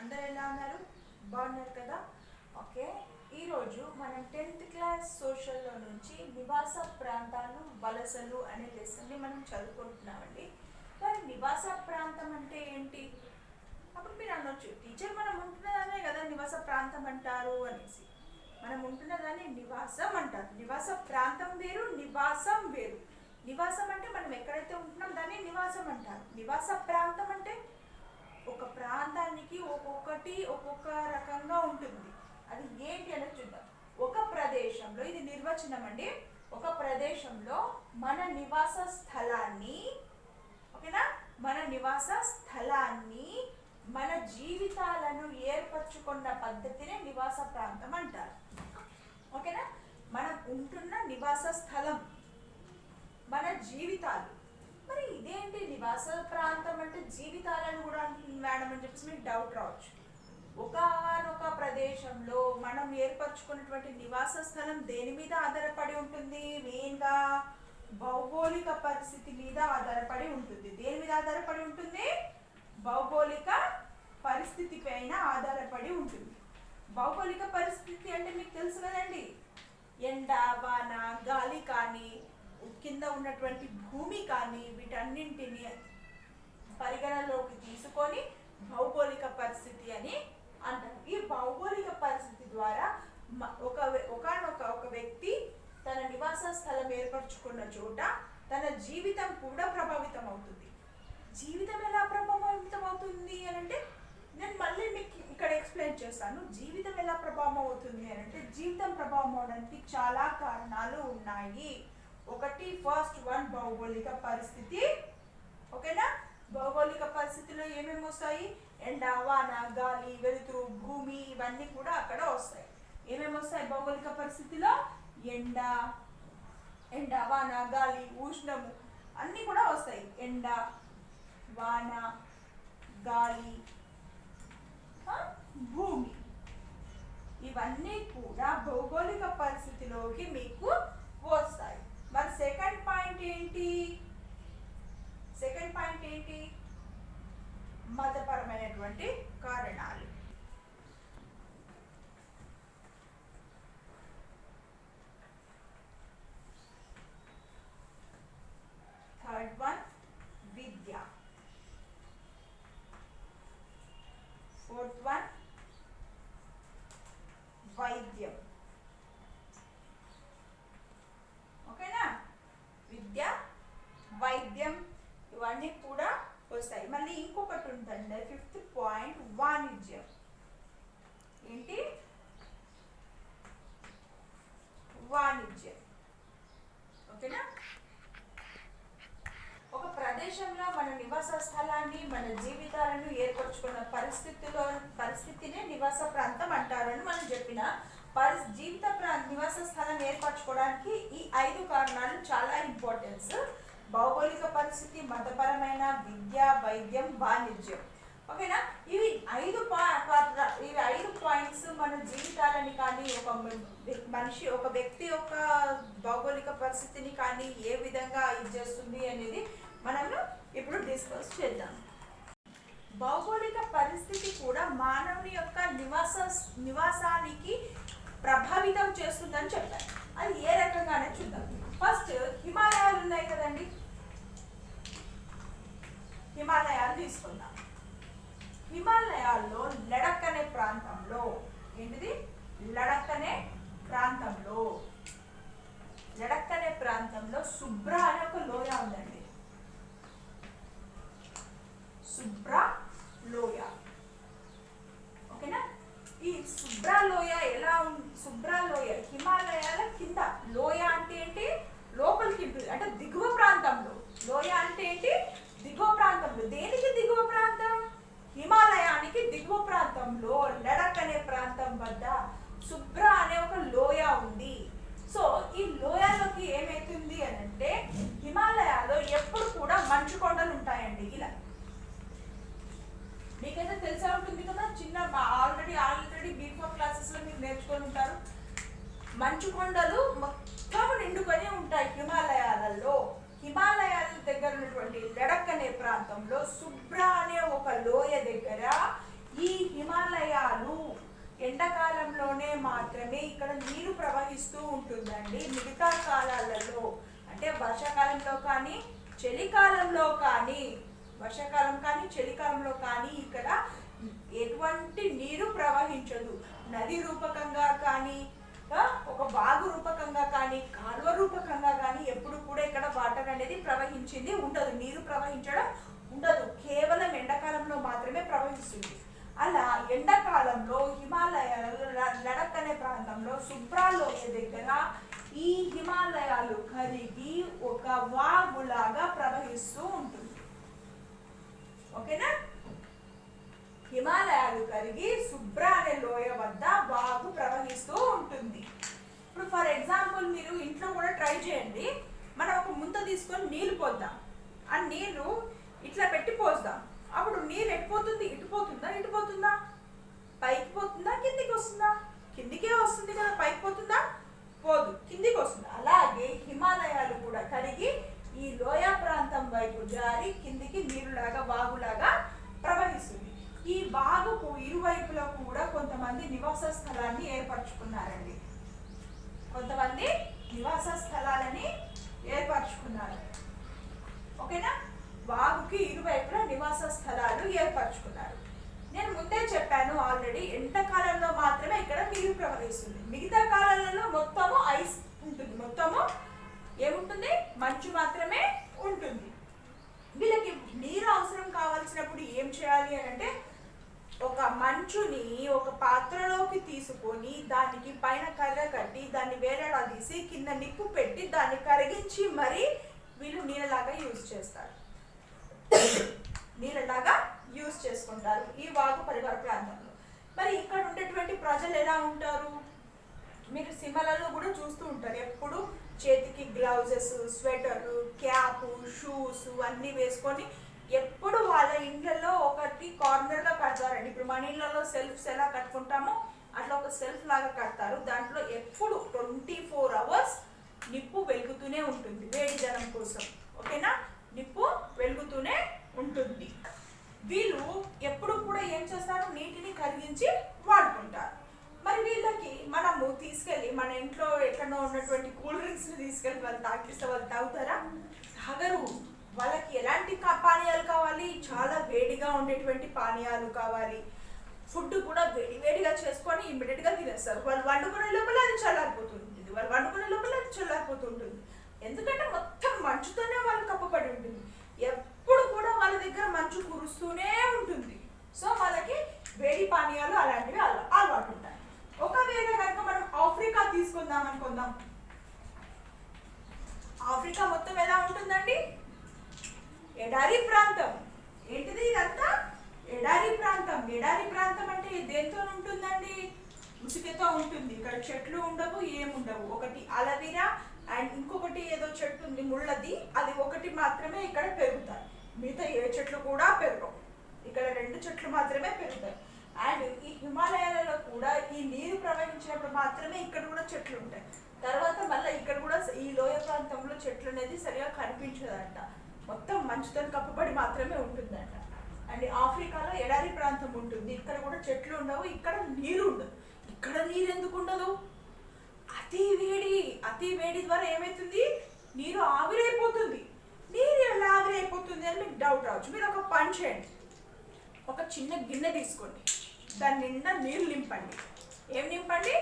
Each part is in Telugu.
అందరూ ఎలా ఉన్నారు? బాగున్నారు కదా? ఓకే, ఈరోజు మనం 10th క్లాస్ సోషల్లో నుంచి నివాస ప్రాంతాలు వలసలు అనే లెసన్ని మనం చదువుకుంటున్నామండి. మరి నివాస ప్రాంతం అంటే ఏంటి? అప్పుడు మీరు అనొచ్చు, టీచర్ మనం ఉంటున్నదానే కదా నివాస ప్రాంతం అంటారు అనేసి. మనం ఉంటున్నదాన్ని నివాసం అంటారు. నివాస ప్రాంతం వేరు, నివాసం వేరు. నివాసం అంటే మనం ఎక్కడైతే ఉంటున్నాం దాన్ని నివాసం అంటారు. నివాస ప్రాంతం అంటే ఒక ప్రాంతానికి ఒక్కొక్క రకంగా ఉంటుంది. అది ఏంటి అనేది చూద్దాం. ఒక ప్రదేశంలో, ఇది నిర్వచనం అండి, ఒక ప్రదేశంలో మన నివాస స్థలాన్ని, ఓకేనా, మన నివాస స్థలాన్ని, మన జీవితాలను ఏర్పరచుకున్న పద్ధతినే నివాస ప్రాంతం అంటారు. ఓకేనా, మనం ఉంటున్న నివాస స్థలం, మన జీవితాలు. మరి ఇదేంటి నివాస ప్రాంతం అంటే జీవితాలను కూడా అంటుంది మేడం అని చెప్పేసి మీకు డౌట్ రావచ్చు. ఒకనొక ప్రదేశంలో మనం ఏర్పరచుకున్నటువంటి నివాస స్థలం దేని మీద ఆధారపడి ఉంటుంది? మెయిన్గా భౌగోళిక పరిస్థితి మీద ఆధారపడి ఉంటుంది. దేని మీద ఆధారపడి ఉంటుంది? భౌగోళిక పరిస్థితి పైన ఆధారపడి ఉంటుంది. భౌగోళిక పరిస్థితి అంటే మీకు తెలుసు కదండి, ఎండ, వాన, గాలి కానీ, కింద ఉన్నటువంటి భూమి కానీ, వీటన్నింటిని పరిగణలోకి తీసుకొని భౌగోళిక పరిస్థితి అని అంటారు. ఈ భౌగోళిక పరిస్థితి ద్వారా ఒక వ్యక్తి తన నివాస స్థలం ఏర్పరచుకున్న చోట తన జీవితం కూడా ప్రభావితం అవుతుంది. జీవితం ఎలా ప్రభావితం అవుతుంది అని అంటే నేను మళ్ళీ మీకు ఇక్కడ ఎక్స్ప్లెయిన్ చేస్తాను. జీవితం ఎలా ప్రభావం అవుతుంది అని అంటే, జీవితం ప్రభావం అవడానికి చాలా కారణాలు ఉన్నాయి. ఒకటి, ఫస్ట్ వన్, భౌగోళిక పరిస్థితి. ఓకేనా, భౌగోళిక పరిస్థితిలో ఏమేమి వస్తాయి? ఎండ, వాన, గాలి, వెలుతురు, భూమి, ఇవన్నీ కూడా అక్కడ వస్తాయి. ఏమేమి వస్తాయి భౌగోళిక పరిస్థితిలో? ఎండ, వాన, గాలి, ఉష్ణము అన్నీ కూడా వస్తాయి. ఎండ, వాన, గాలి, భూమి, ఇవన్నీ కూడా భౌగోళిక పరిస్థితిలోకి మీకు వస్తాయి. మరి సెకండ్ పాయింట్ ఏంటి? మతపరమైనటువంటి కారణాలు. థర్డ్ వన్, విద్య. ఫోర్త్ వన్, వైద్యం. ఓకేనా, విద్య, వైద్యం ఇవన్నీ కూడా వస్తాయి. మళ్ళీ ఇంకొకటి ఉందండి, ఫిఫ్త్ పాయింట్, వాణిజ్యం. ఏంటి? వాణిజ్యం. ఓకేనా, ఒక ప్రదేశంలో మన నివాస స్థలాన్ని, మన జీవితాలను ఏర్పరచుకున్న పరిస్థితినే నివాస ప్రాంతం అంటారు అని మనం చెప్పిన. నివాస స్థలం ఏర్పరచుకోవడానికి ఈ 5 కారణాలు చాలా ఇంపార్టెన్స్. భౌగోళిక పరిస్థితి, మతపరమైన, విద్య, వైద్యం, వాణిజ్యం. ఓకేనా, ఇవి 5 పాయింట్స్ మన జీవితాలని కానీ, ఒక వ్యక్తి యొక్క భౌగోళిక పరిస్థితిని కానీ ఏ విధంగా ఇది చేస్తుంది అనేది మనము ఇప్పుడు డిస్కస్ చేద్దాం. భౌగోళిక పరిస్థితి కూడా మానవుని యొక్క నివాసానికి ప్రభావితం చేస్తుందని చెప్పారు. అది ఏ రకంగానే చూద్దాం. ఫస్ట్, హిమాలయాలు ఉన్నాయి కదండి, హిమాలయాలు తీసుకుందాం. హిమాలయాల్లో లడక్ అనే ప్రాంతంలో, ఏంటిది? లడక్ అనే ప్రాంతంలో సుబ్ర అనే ఒక లోయ ఉందండి. సుబ్ర లోయ. ఓకేనా, ఈ సుబ్ర లోయ హిమాలయాల కింద. లోయ అంటే ఏంటి? లోపలికి ఉంటుంది, అంటే దిగువ ప్రాంతంలో. లోయ అంటే ఏంటి? దిగువ ప్రాంతంలో. దేనికి దిగువ ప్రాంతం? హిమాలయానికి దిగువ ప్రాంతంలో లడక్ అనే ప్రాంతం వద్ద సుబ్ర అనే ఒక లోయ ఉంది. సో ఈ లోయలోకి ఏమైతుంది అని అంటే, హిమాలయాలో ఎప్పుడు కూడా మంచు కొండలు ఉంటాయండి. ఇలా మీకైతే తెలిసే ఉంటుంది కదా, చిన్న ఆల్రెడీ B4 క్లాసెస్లో మీరు నేర్చుకొని ఉంటారు. మంచు కొండలు మొత్తం నిండుకొని ఉంటాయి హిమాలయాలలో. హిమాలయాల దగ్గర ఉన్నటువంటి లడక్ అనే ప్రాంతంలో సుబ్ర అనే ఒక లోయ దగ్గర ఈ హిమాలయ మాత్రమే ఇక్కడ నీరు ప్రవహిస్తూ ఉంటుందండి. మిగతా కాలాలలో అంటే వర్షాకాలంలో కానీ చలికాలంలో కానీ చలికాలంలో కానీ ఇక్కడ ఎటువంటి నీరు ప్రవహించదు. నది రూపకంగా కానీ ఒక వాగు రూపకంగా కానీ కాలువ రూపకంగా కానీ ఎప్పుడు కూడా ఇక్కడ వాటర్ అనేది ప్రవహించింది ఉండదు. నీరు ప్రవహించడం ఉండదు. కేవలం ఎండాకాలంలో మాత్రమే ప్రవహిస్తుంది. అలా ఎండాకాలంలో హిమాలయాలలో లడక్ అనే ప్రాంతంలో సుబ్రా లోయ దగ్గర ఈ హిమాలయాలు కరిగి ఒక వాగులాగా ప్రవహిస్తూ ఉంటుంది. ఓకేనా? హిమాలయాలు కరిగి సుబ్రా అనే లోయ వద్ద వాగు ప్రవహిస్తూ ఉంటుంది. ఇప్పుడు ఫర్ ఎగ్జాంపుల్ మీరు ఇంట్లో కూడా ట్రై చేయండి. మనం ఒక ముంత తీసుకొని నీళ్ళు పోద్దాం. ఆ నీళ్ళు ఇట్లా పెట్టి పోద్దాం. అప్పుడు నీరు ఎట్టిపోతుంది? ఇటుపోతుందా? పైకి పోతుందా? కిందికి వస్తుందా? కిందికే వస్తుంది కదా. పైకి పోతుందా? పోదు, కిందికి వస్తుంది. అలాగే హిమాలయాలు కూడా కరిగి ఈ లోయ ప్రాంతం వైపు జారి కిందికి నీరులాగా వాగులాగా ప్రవహిస్తుంది. ఈ వాగుకు ఇరువైపులా కూడా కొంతమంది నివాస స్థలాన్ని ఏర్పరచుకున్నారండి. ఓకేనా? వాగుకి ఇరువైపులా నివాస స్థలాలు ఏర్పరచుకున్నారు. నేను ముందే చెప్పాను ఆల్రెడీ, ఎండాకాలంలో మాత్రమే ఇక్కడ నీరు ప్రవహిస్తుంది. మిగతా కాలాలలో మొత్తము ఐస్ ఉంటుంది. మొత్తము ఏముంటుంది? మంచు మాత్రమే ఉంటుంది. వీళ్ళకి నీరు అవసరం కావాల్సినప్పుడు ఏం చేయాలి అని అంటే, ఒక మంచుని ఒక పాత్రలోకి తీసుకొని దానికి పైన కర్ర కట్టి దాన్ని వేలాడదీసి కింద నిప్పు పెట్టి దాన్ని కరిగించి మరి వీళ్ళు నీళ్ళలాగా యూజ్ చేసుకుంటారు ఈ వాగు పరివార ప్రాంతంలో. మరి ఇక్కడ ఉండేటువంటి ప్రజలు ఎలా ఉంటారు? మీరు సినిమాలలో కూడా చూస్తూ ఉంటారు. ఎప్పుడు చేతికి గ్లౌజెస్, స్వెటర్లు, క్యాప్, షూస్ అన్నీ వేసుకొని ఎప్పుడు వాళ్ళ ఇండ్లలో ఒకటి కార్నర్గా కడతారండి. ఇప్పుడు మన ఇళ్ళలో సెల్ఫ్స్ ఎలా కట్టుకుంటామో అట్లా ఒక సెల్ఫ్ లాగా కడతారు. దాంట్లో ఎప్పుడు 24 hours నిప్పు వెలుగుతూనే ఉంటుంది వేడి జనం కోసం. ఓకేనా? నిప్పు వెలుగుతూనే ఉంటుంది. వీళ్ళు ఎప్పుడు కూడా ఏం చేస్తారు? నీటిని కరిగించి వాడుకుంటారు. మరి వీళ్ళకి మనము తీసుకెళ్ళి మన ఇంట్లో ఎక్కడో ఉన్నటువంటి కూల్ డ్రింక్స్ని తీసుకెళ్ళి వాళ్ళు తాగిస్తే వాళ్ళు తాగుతారా? తాగరు. వాళ్ళకి ఎలాంటి పానీయాలు కావాలి? చాలా వేడిగా ఉండేటువంటి పానీయాలు కావాలి. ఫుడ్ కూడా వేడిగా చేసుకొని ఇమ్మీడియట్గా తినేస్తారు. వాళ్ళు వండుకునే లోపల అది చల్లారిపోతుంటుంది. ఎందుకంటే మొత్తం మంచుతోనే వాళ్ళు కప్పబడి ఉంటుంది. ఎప్పుడు కూడా వాళ్ళ దగ్గర మంచు కురుస్తూనే ఉంటుంది. సో వాళ్ళకి వేడి పానీయాలు అలాంటివి అలవాటు ఉంటాయి. ఒకవేళ కనుక మనం ఆఫ్రికా తీసుకుందాం అనుకుందాం. ఆఫ్రికా మొత్తం ఎలా ఉంటుందండి? ఎడారి ప్రాంతం. ఏంటిది ఇదంతా? ఎడారి ప్రాంతం. ఎడారి ప్రాంతం అంటే దేంతో ఉంటుందండి? ఉసుకతో ఉంటుంది. ఇక్కడ చెట్లు ఉండవు, ఏముండవు. ఒకటి అలవీరా అండ్ ఇంకొకటి ఏదో చెట్టు ఉంది ముళ్ళది, అది ఒకటి మాత్రమే ఇక్కడ పెరుగుతాయి. మిగతా ఏ చెట్లు కూడా పెరగవు. ఇక్కడ 2 చెట్లు మాత్రమే పెరుగుతాయి. అండ్ ఈ హిమాలయాలలో కూడా ఈ నీరు ప్రవహించినప్పుడు మాత్రమే ఇక్కడ కూడా చెట్లు ఉంటాయి. తర్వాత మళ్ళీ ఇక్కడ కూడా ఈ లోయ ప్రాంతంలో చెట్లు అనేది సరిగా కనిపించదంట. మొత్తం మంచుతో కప్పబడి మాత్రమే ఉంటుందంట. అండ్ ఆఫ్రికాలో ఎడారి ప్రాంతం ఉంటుంది. ఇక్కడ కూడా చెట్లు ఉండవు, ఇక్కడ నీరు ఉండదు. ఇక్కడ నీరు ఎందుకు ఉండదు? అతి వేడి ద్వారా ఏమవుతుంది? నీరు ఆవిరైపోతుంది. నీరు ఎలా ఆవిరైపోతుంది అని మీకు డౌట్ రావచ్చు. మీరు ఒక పని చేయండి. ఒక చిన్న గిన్నె తీసుకోండి, దాని నిండా నీళ్ళు నింపండి. ఏం నింపండి?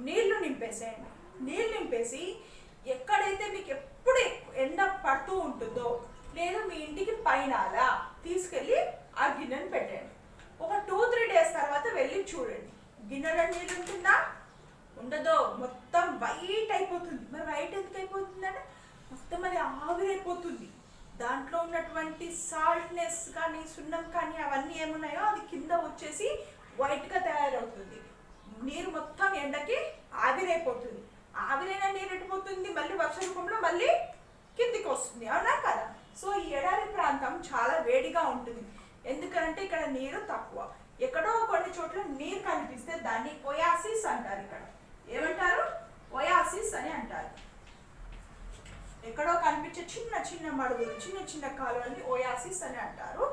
నీళ్లు నింపేసేయండి. నీళ్ళు నింపేసి ఎక్కడైతే మీకు ఎప్పుడు ఎండ పడుతూ ఉంటుందో లేదా మీ ఇంటికి పైన అలా తీసుకెళ్ళి ఆ గిన్నెను పెట్టండి. ఒక 2-3 days తర్వాత వెళ్ళి చూడండి, గిన్నెలో నీళ్ళు ఉంటుందా? ఉండదో. మొత్తం వైట్ అయిపోతుంది. మరి వైట్ ఎందుకు అయిపోతుందంటే మొత్తం అది ఆవిరైపోతుంది. దాంట్లో ఉన్నటువంటి సాల్ట్నెస్ కానీ సున్నం కానీ అవన్నీ ఏమున్నాయో అది కింద వచ్చేసి వైట్గా తయారవుతుంది. నీరు మొత్తం ఎండకి ఆవిరైపోతుంది. ఆవిరైన నీరు ఎట్టిపోతుంది? మళ్ళీ వర్ష రూపంలో మళ్ళీ కిందికి వస్తుంది. అవునా కదా? సో ఈ ఎడారి ప్రాంతం చాలా వేడిగా ఉంటుంది. ఎందుకంటే ఇక్కడ నీరు తక్కువ. ఎక్కడో కొన్ని చోట్ల నీరు కనిపిస్తే దాన్ని ఒయాసిస్ అంటారు. ఇక్కడ ఏమంటారు? ఒయాసిస్ అని అంటారు. ఎక్కడో కనిపించే చిన్న చిన్న మడుగులు, చిన్న చిన్న కాలువల్ని ఒయాసిస్ అని అంటారు.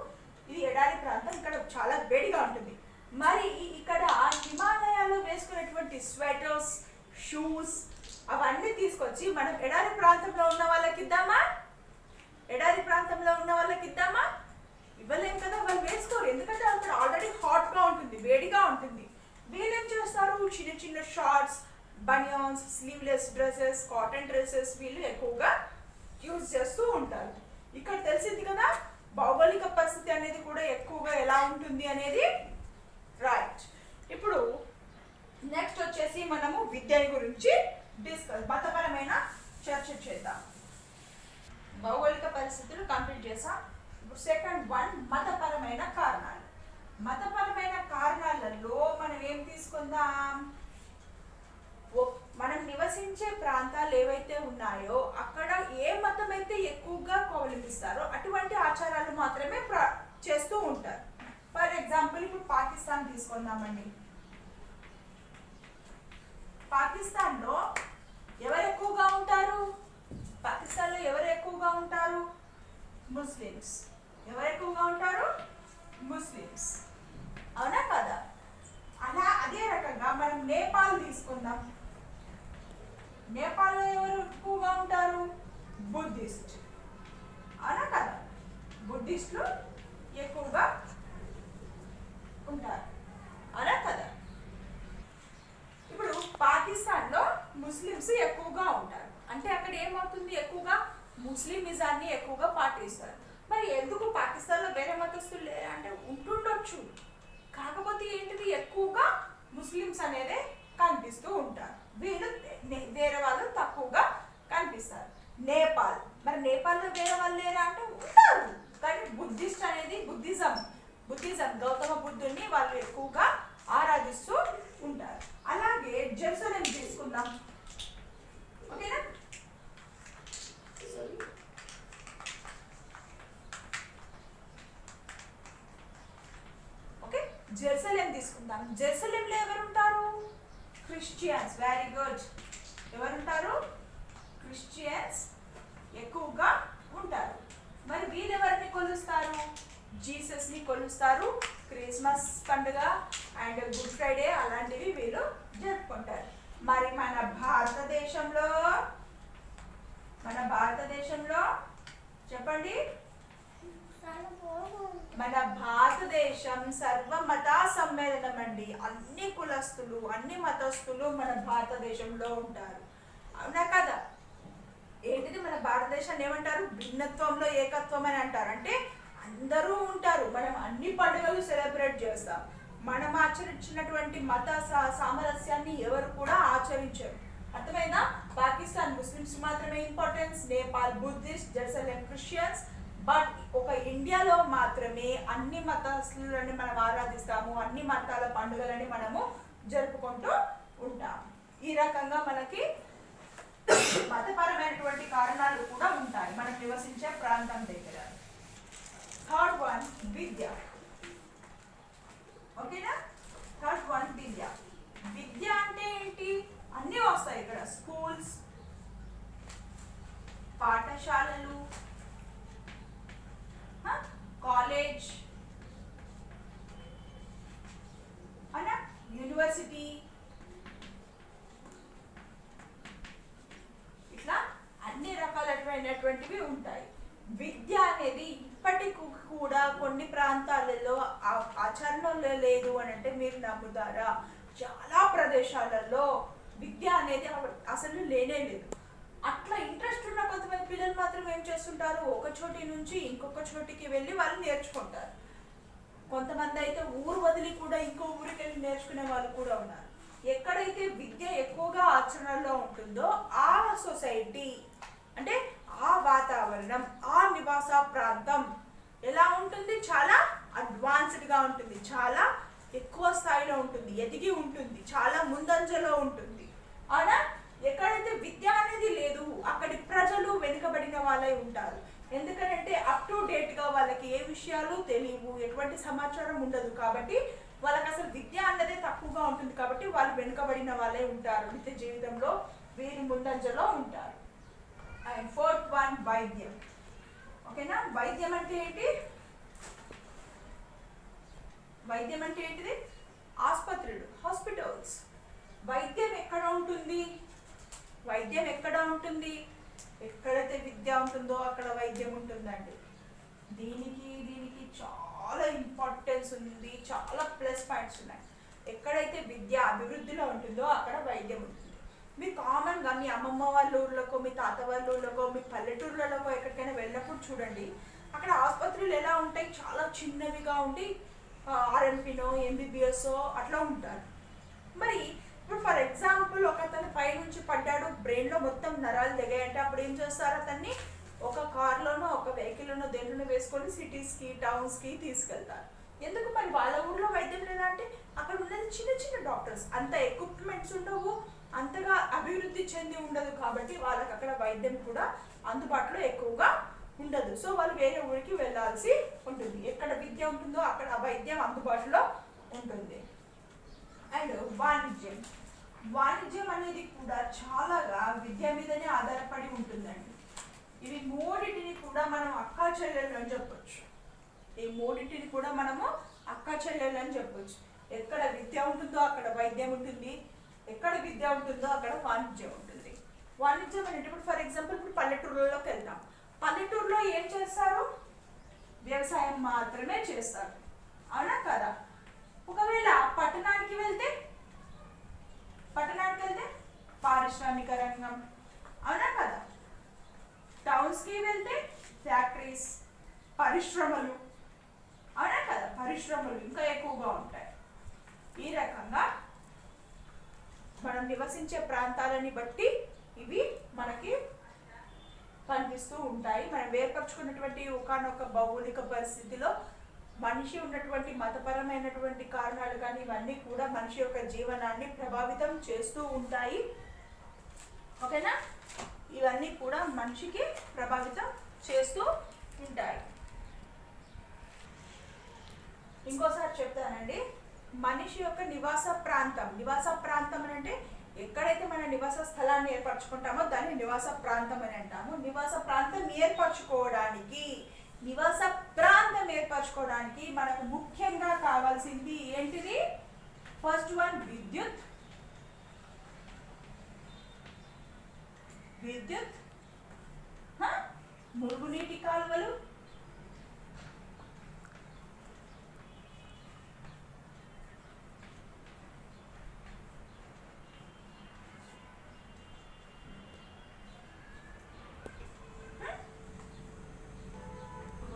ఇది ఎడారి ప్రాంతం. ఇక్కడ చాలా వేడిగా ఉంటుంది. మరి ఇక్కడ హిమాలయాలో వేసుకునేటువంటి స్వెటర్స్, షూస్ అవన్నీ తీసుకొచ్చి మనం ఎడారి ప్రాంతంలో ఉన్న వాళ్ళకి ఇద్దామా? ఎడారి ప్రాంతంలో ఉన్న వాళ్ళకి ఇద్దామా? ఇవ్వలేం కదా, వాళ్ళు వేసుకోరు. ఎందుకంటే అక్కడ ఆల్రెడీ హాట్గా ఉంటుంది, వేడిగా ఉంటుంది. వీళ్ళు ఏం చేస్తారు, చిన్న చిన్న shorts, banians, sleeveless dresses, cotton dresses వీళ్ళు ఎక్కువగా యూజ్ చేస్తూ ఉంటారు. ఇక్కడ తెలిసింది కదా భౌగోళిక పరిస్థితి అనేది కూడా ఎక్కువగా ఎలా ఉంటుంది అనేది. రైట్, ఇప్పుడు నెక్స్ట్ వచ్చేసి మనము విద్య గురించి మతపరమైన చర్చ చేద్దాం. భౌగోళిక పరిస్థితులు కంప్లీట్ చేసాం. ఇప్పుడు సెకండ్ వన్ మతపరమైన కారణాలు. మతపరమైన కారణాలలో మనం ఏం తీసుకుందాం, మనం నివసించే ప్రాంతాలు ఏవైతే ఉన్నాయో అక్కడ ఏ మతం అయితే ఎక్కువగా అవలంబిస్తారో అటువంటి ఆచారాలు మాత్రమే చేస్తూ ఉంటారు. ఫర్ ఎగ్జాంపుల్ ఇప్పుడు పాకిస్తాన్ తీసుకుందామండి. పాకిస్తాన్లో ఎవరు ఎక్కువగా ఉంటారు? పాకిస్తాన్లో ఎవరు ఎక్కువగా ఉంటారు? ముస్లిమ్స్. ఎవరు ఎక్కువగా ఉంటారు? ముస్లిమ్స్. అవునా కదా? అలా అదే రకంగా మనం నేపాల్ తీసుకుందాం. నేపాల్లో ఎవరు ఎక్కువగా ఉంటారు? బుద్ధిస్ట్. అవునా కదా? బుద్ధిస్టులు ఎక్కువగా ఉంటారు. అవునా కదా? ఇప్పుడు పాకిస్తాన్లో ముస్లిమ్స్ ఎక్కువగా ఉంటారు. అంటే అక్కడ ఏమవుతుంది, ఎక్కువగా ముస్లిమిజాన్ని ఎక్కువగా పాటిస్తారు. మరి ఎందుకు పాకిస్తాన్లో వేరే మతస్థులు లేరా అంటే ఉంటుండొచ్చు, కాకపోతే ఏంటిది ఎక్కువగా ముస్లిమ్స్ అనేది కనిపిస్తూ ఉంటారు. వీళ్ళు వేరే వాళ్ళు తక్కువగా కనిపిస్తారు. నేపాల్, మరి నేపాల్లో వేరే వాళ్ళు లేరా అంటే ఉంటారు, కానీ బుద్ధిస్ట్ అనేది బుద్ధిజం గౌతమ బుద్ధుని వాళ్ళు ఎక్కువగా ఆరాధిస్తూ ఉంటారు. అలాగే జెరూసలేం తీసుకుందాం. ఓకేనా? ఓకే, జెరూసలేం తీసుకుందాం. జెరూసలేంలో ఎవరు ఉంటారు? క్రిస్టియన్స్. Very good. ఎవరుంటారు? క్రిస్టియన్స్ ఎక్కువగా ఉంటారు. మరి వీళ్ళు ఎవరిని కొలుస్తారు? జీసస్ని కొలుస్తారు. క్రిస్మస్ పండుగ అండ్ గుడ్ ఫ్రైడే అలాంటివి వీళ్ళు జరుపుకుంటారు. మరి మన భారతదేశంలో చెప్పండి, మన భారతదేశం సర్వమత సమ్మేళనం అండి. అన్ని కులస్తులు, అన్ని మతస్థులు మన భారతదేశంలో ఉంటారు. అవునా కదా? ఏంటిది మన భారతదేశాన్ని ఏమంటారు? భిన్నత్వంలో ఏకత్వం అని అంటారు. అంటే అందరూ ఉంటారు. మనం అన్ని పండుగలు సెలబ్రేట్ చేస్తాం. మనం ఆచరించినటువంటి మత సామరస్యాన్ని ఎవరు కూడా ఆచరించరు. అర్థమైందా? పాకిస్తాన్ ముస్లిమ్స్ మాత్రమే importance, Nepal Buddhist, Jerusalem Christians. But ఒక ఇండియాలో మాత్రమే అన్ని మతస్థులని మనం ఆరాధిస్తాము, అన్ని మతాల పండుగలని మనము జరుపుకుంటూ ఉంటాము. ఈ రకంగా మనకి మతపరమైనటువంటి కారణాలు కూడా ఉంటాయి మనం నివసించే ప్రాంతం దగ్గర. థర్డ్ వన్ విద్య. ఓకేనా? థర్డ్ వన్ విద్య. విద్య అంటే ఏంటి? అన్నీ వస్తాయి ఇక్కడ. స్కూల్స్, పాఠశాలలు, కాలేజ్, అనా యూనివర్సిటీ, ఇట్లా అన్ని రకాలైనటువంటివి ఉంటాయి. విద్య అనేది ఇప్పటికి కూడా కొన్ని ప్రాంతాలలో ఆచరణలో లేదు అని అంటే మీరు నమ్ముతారా? చాలా ప్రదేశాలలో విద్య అనేది అసలు లేనే లేదు. అట్లా ఇంట్రెస్ట్ ఉన్న కొంతమంది పిల్లలు మాత్రం ఏం చేస్తుంటారు, ఒక చోటి నుంచి ఇంకొక చోటికి వెళ్ళి వాళ్ళు నేర్చుకుంటారు. కొంతమంది అయితే ఊరు వదిలి కూడా ఇంకో ఊరికి వెళ్ళి నేర్చుకునే వాళ్ళు కూడా ఉన్నారు. ఎక్కడైతే విద్య ఎక్కువగా ఆచరణలో ఉంటుందో ఆ సొసైటీ అంటే ఆ వాతావరణం, ఆ నివాస ప్రాంతం ఎలా ఉంటుంది? చాలా అడ్వాన్స్డ్గా ఉంటుంది, చాలా ఎక్కువ స్థాయిలో ఉంటుంది, ఎదిగి ఉంటుంది, చాలా ముందంజలో ఉంటుంది. అవునా? ఎక్కడైతే విద్య అనేది లేదు అక్కడి ప్రజలు వెనుకబడిన వాళ్ళే ఉంటారు. ఎందుకంటే అప్ టు డేట్గా వాళ్ళకి ఏ విషయాలు తెలియవు, ఎటువంటి సమాచారం ఉండదు. కాబట్టి వాళ్ళకి అసలు విద్య అన్నదే తక్కువగా ఉంటుంది. కాబట్టి వాళ్ళు వెనుకబడిన వాళ్ళే ఉంటారు. నిత్య జీవితంలో వీరి ముందంజలో ఉంటారు. అండ్ ఫోర్త్ వన్ వైద్యం. ఓకేనా? వైద్యం అంటే ఏంటి? వైద్యం అంటే ఏంటిది? ఆసుపత్రులు, హాస్పిటల్స్. వైద్యం ఎక్కడ ఉంటుంది? వైద్యం ఎక్కడ ఉంటుంది? ఎక్కడైతే విద్య ఉంటుందో అక్కడ వైద్యం ఉంటుందండి. దీనికి చాలా ఇంపార్టెన్స్ ఉంది, చాలా ప్లస్ పాయింట్స్ ఉన్నాయి. ఎక్కడైతే విద్య అభివృద్ధిలో ఉంటుందో అక్కడ వైద్యం ఉంటుంది. మీరు కామన్గా మీ అమ్మమ్మ వాళ్ళ ఊర్లకో, మీ తాత వాళ్ళ ఊర్లకో, మీ పల్లెటూర్లకో ఎక్కడికైనా వెళ్ళినప్పుడు చూడండి, అక్కడ ఆసుపత్రులు ఎలా ఉంటాయి? చాలా చిన్నవిగా ఉండి ఆర్ఎంపీనో ఎంబీబీఎస్ఓ అట్లా ఉంటారు. మరి ఇప్పుడు ఫర్ ఎగ్జాంపుల్ ఒక అతను పైనుంచి పడ్డాడు, బ్రెయిన్లో మొత్తం నరాలు దిగాయంటే అప్పుడు ఏం చేస్తారు? అతన్ని ఒక కార్లోనో ఒక వెహికల్లోనో దేంట్లోనో వేసుకొని సిటీస్కి టౌన్స్కి తీసుకెళ్తారు. ఎందుకు? మరి వాళ్ళ ఊర్లో వైద్యం లేదా అంటే అక్కడ ఉన్నది చిన్న చిన్న డాక్టర్స్, అంత ఎక్విప్మెంట్స్ ఉండవు, అంతగా అభివృద్ధి చెంది ఉండదు, కాబట్టి వాళ్ళకి అక్కడ వైద్యం కూడా అందుబాటులో ఎక్కువగా ఉండదు. సో వాళ్ళు వేరే ఊరికి వెళ్ళాల్సి ఉంటుంది. ఎక్కడ విద్య ఉంటుందో అక్కడ వైద్యం అందుబాటులో ఉంటుంది. అండ్ వాణిజ్యం అనేది కూడా చాలాగా విద్య మీదనే ఆధారపడి ఉంటుందండి. ఇవి మూడింటిని కూడా మనం అక్కా చెల్లెళ్ళు అని చెప్పొచ్చు. ఈ మూడింటిని కూడా మనము అక్కా చెల్లెళ్ళు అని చెప్పొచ్చు. ఎక్కడ విద్య ఉంటుందో అక్కడ వైద్యం ఉంటుంది, ఎక్కడ విద్య ఉంటుందో అక్కడ వాణిజ్యం ఉంటుంది. వాణిజ్యం అంటే ఇప్పుడు ఫర్ ఎగ్జాంపుల్ ఇప్పుడు పల్లెటూరులోకి వెళ్తాం. పల్లెటూరులో ఏం చేస్తారు? వ్యవసాయం మాత్రమే చేస్తారు, అవునా కదా? ఒకవేళ పట్టణానికి వెళ్తే పారిశ్రామిక రంగం, అవునా కదా? టౌన్స్కి వెళ్తే ఫ్యాక్టరీస్, పరిశ్రమలు, అవునా కదా? పరిశ్రమలు ఇంకా ఎక్కువగా ఉంటాయి. ఈ రకంగా మనం నివసించే ప్రాంతాలని బట్టి ఇవి మనకి కనిపిస్తూ ఉంటాయి. మనం ఏర్పరచుకున్నటువంటి ఒకనొక భౌగోళిక పరిస్థితిలో మనిషి ఉన్నటువంటి మతపరమైనటువంటి కారణాలు కానీ ఇవన్నీ కూడా మనిషి యొక్క జీవనాన్ని ప్రభావితం చేస్తూ ఉంటాయి. ఓకేనా? ఇవన్నీ కూడా మనిషికి ప్రభావితం చేస్తూ ఉంటాయి. ఇంకోసారి చెప్తానండి, మనిషి యొక్క నివాస ప్రాంతం అని అంటే ఎక్కడైతే మన నివాస స్థలాన్ని ఏర్పరచుకుంటామో దాన్ని నివాస ప్రాంతం అని అంటాము. నివాస ప్రాంతం ఏర్పరచుకోవడానికి మనకు ముఖ్యంగా కావాల్సింది ఏంటిది? ఫస్ట్ వన్ విద్యుత్, మురుగునీటి కాలువలు,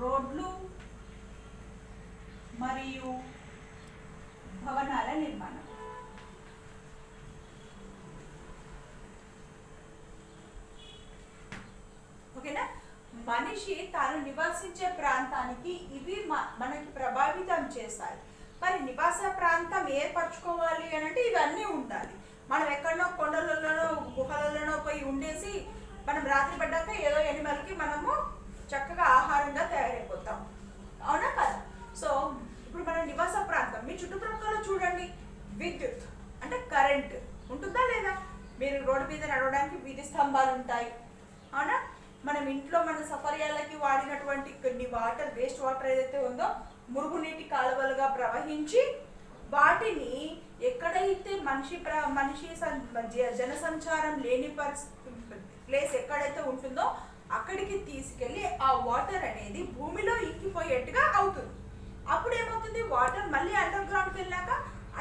రోడ్లు మరియు భవనాల నిర్మాణం. ఓకేనా? మనిషి తాను నివసించే ప్రాంతానికి ఇవి మనకి ప్రభావితం చేస్తాయి. మరి నివాస ప్రాంతం ఏర్పరచుకోవాలి అని అంటే ఇవన్నీ ఉండాలి. మనం ఎక్కడనో కొండలలోనో గుహలలోనో పోయి ఉండేసి మనం రాత్రి పడ్డాక ఏదో ఎనిమల్కి మనము చక్కగా ఆహారంగా తయారైపోతాం, అవునా కదా? సో ఇప్పుడు మన నివాస ప్రాంతం మీ చుట్టుప్రక్కల చూడండి, విద్యుత్ అంటే కరెంట్ ఉంటుందా లేదా? మీరు రోడ్డు మీద నడవడానికి వీధి స్తంభాలు ఉంటాయి, అవునా? మనం ఇంట్లో మన సఫర్యాలకి వాడినటువంటి కొన్ని వేస్ట్ వాటర్ ఏదైతే ఉందో మురుగునీటి కాలువలుగా ప్రవహించి వాటిని ఎక్కడైతే మనిషి జనసంచారం లేని ప్లేస్ ఎక్కడైతే ఉంటుందో అక్కడికి తీసుకెళ్ళి ఆ వాటర్ అనేది భూమిలో ఇంకిపోయేట్టుగా అవుతుంది. అప్పుడు ఏమవుతుంది? వాటర్ మళ్ళీ అండర్ గ్రౌండ్కి వెళ్ళాక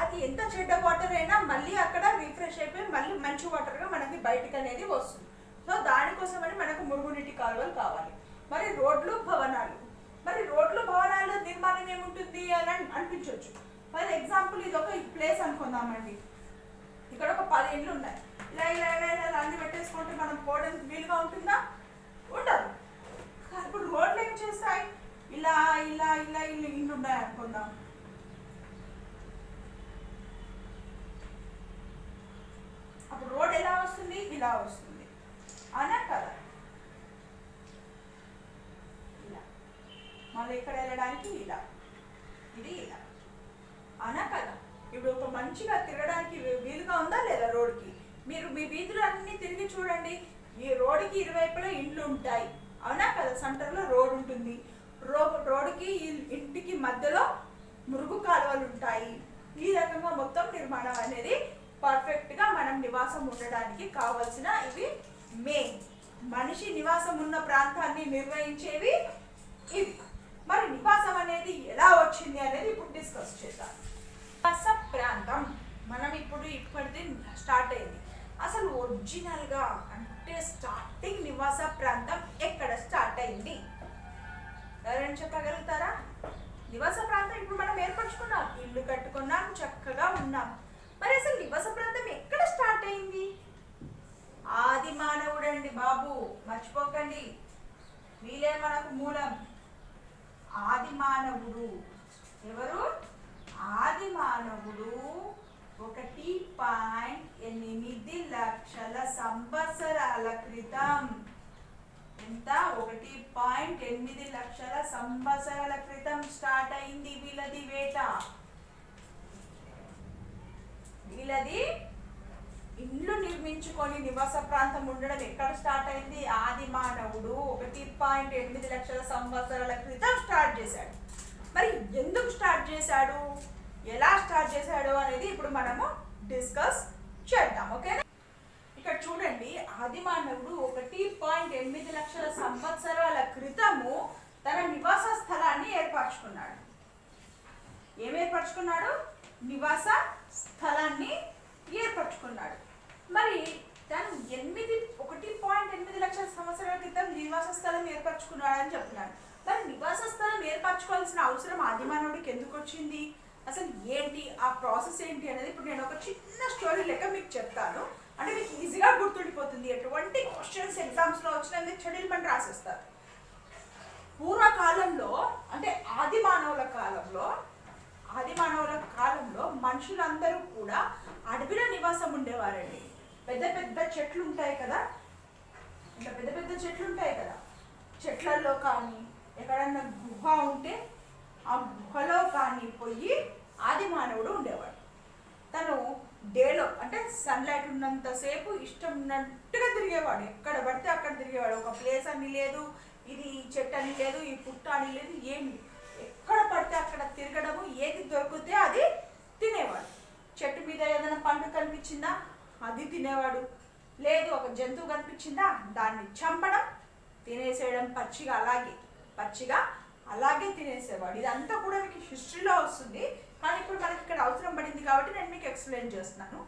అది ఎంత చెడ్డ వాటర్ అయినా మళ్ళీ అక్కడ రిఫ్రెష్ అయిపోయి మళ్ళీ మంచి వాటర్గా మనకి బయటకు అనేది వస్తుంది. సో దానికోసమని మనకు మురుగునీటి కాలువలు కావాలి. మరి రోడ్లు భవనాలు నిర్మాణం ఏముంటుంది అని అనిపించవచ్చు. ఫర్ ఎగ్జాంపుల్ ఇది ఒక ప్లేస్ అనుకుందామండి, ఇక్కడ ఒక 10 ఇండ్లు ఉన్నాయి. ఇలా అన్ని పెట్టేసుకుంటే మనం పోవడానికి వీలుగా ఉంటుందా? ఉండదు. ఇప్పుడు రోడ్లు ఏం చేస్తాయి? ఇలా ఇండ్లు ఉన్నాయి అనుకుందాం. అప్పుడు రోడ్ ఎలా వస్తుంది? ఇలా వస్తుంది, అవునా కదా? ఇలా మళ్ళీ ఇక్కడ వెళ్ళడానికి ఇది ఇలా, అవునా కదా? ఇప్పుడు ఒక మంచిగా తిరగడానికి వీలుగా ఉందా లేదా రోడ్కి? మీరు మీ వీధులు అన్నీ తిరిగి చూడండి, ఈ రోడ్డుకి ఇరువైపులా ఇండ్లు ఉంటాయి, అవునా కదా? సెంటర్లో రోడ్ ఉంటుంది, రోడ్డుకి ఇంటికి మధ్యలో మురుగు కాలువలు ఉంటాయి, ఈ రకంగా మొత్తం నిర్మాణం అనేది పర్ఫెక్ట్గా మనం నివాసం ఉండడానికి కావలసిన ఇవి మెయిన్ మనిషి నివాసం ఉన్న ప్రాంతాన్ని నిర్వహించేవి ఇవి. మరి నివాసం అనేది ఎలా వచ్చింది అనేది ఇప్పుడు డిస్కస్ చేద్దాం. నివాస ప్రాంతం మనం ఇప్పటిది స్టార్ట్ అయింది. అసలు ఒరిజినల్గా అంటే స్టార్టింగ్ నివాస ప్రాంతం ఎక్కడ స్టార్ట్ అయింది ఎవరైనా చెప్పగలుగుతారా? నివాస ప్రాంతం ఇప్పుడు మనం ఏర్పరచుకున్నాం, ఇల్లు కట్టుకున్నాం, చక్కగా ఉన్నాం. మరి అసలు నివాస ప్రాంతం ఎక్కడ స్టార్ట్ అయింది? ఆది మానవుడు అండి బాబు, మర్చిపోకండి. వీలే మనకు మూలం. ఆది మానవుడు ఎవరు? ఆది మానవుడు 1.8 లక్షల సంవత్సరాల క్రితం. ఎంత? 1.8 లక్షల సంవత్సరాల క్రితం స్టార్ట్ అయింది వీళ్ళది వేట. వీళ్ళది ఇల్లు నిర్మించుకొని నివాస ప్రాంతం ఉండడం ఎక్కడ స్టార్ట్ అయింది? ఆది మానవుడు 1.8 లక్షల సంవత్సరాల క్రితం స్టార్ట్ చేశాడు. మరి ఎందుకు స్టార్ట్ చేశాడు, ఎలా స్టార్ట్ చేశాడు అనేది ఇప్పుడు మనము డిస్కస్ చేద్దాం. ఓకేనా? ఇక్కడ చూడండి, ఆది మానవుడు 1.8 లక్షల సంవత్సరాల క్రితము తన నివాస స్థలాన్ని ఏర్పరచుకున్నాడు. ఏం ఏర్పరచుకున్నాడు? నివాస స్థలాన్ని ఏర్పరచుకున్నాడు. మరి తను 1.8 లక్షల సంవత్సరాల క్రితం నివాస స్థలం ఏర్పరచుకున్నాడు అని చెప్తున్నాడు. మరి నివాస స్థలం ఏర్పరచుకోవాల్సిన అవసరం ఆది మానవుడికి ఎందుకు వచ్చింది? అసలు ఏంటి ఆ ప్రాసెస్ ఏంటి అనేది ఇప్పుడు నేను ఒక చిన్న స్టోరీ లెక్క మీకు చెప్తాను. అంటే మీకు ఈజీగా గుర్తుండిపోతుంది. ఎటువంటి క్వశ్చన్స్ ఎగ్జామ్స్లో వచ్చినా మీరు చెడిల్మెంట్ రాసేస్తారు. పూర్వకాలంలో అంటే ఆది మానవుల కాలంలో మనుషులందరూ కూడా అడవిలో నివాసం ఉండేవారండి. పెద్ద పెద్ద చెట్లు ఉంటాయి కదా, ఇంకా పెద్ద పెద్ద చెట్లు ఉంటాయి కదా, చెట్లలో కానీ ఎక్కడన్నా గుహ ఉంటే ఆ గుహలో కానీ పోయి ఆది మానవుడు ఉండేవాడు. తను డేలో అంటే సన్లైట్ ఉన్నంతసేపు ఇష్టం ఉన్నట్టుగా తిరిగేవాడు. ఎక్కడ పడితే అక్కడ తిరిగేవాడు. ఒక ప్లేస్ అని లేదు, ఇది చెట్టు అని లేదు, ఈ పుట్ట అని లేదు, ఏమి ఎక్కడ పడితే అక్కడ తిరగడము, ఏది దొరికితే అది తినేవాడు. చెట్టు మీద ఏదైనా పండు కనిపించిందా అది తినేవాడు. లేదు ఒక జంతువు కనిపించిందా దాన్ని చంపడం, తినేసేయడం, పచ్చిగా అలాగే తినేసేవాడు. ఇదంతా కూడా మీకు హిస్టరీలో వస్తుంది, కానీ ఇప్పుడు మనకి ఇక్కడ అవసరం పడింది కాబట్టి నేను మీకు ఎక్స్ప్లెయిన్ చేస్తున్నాను.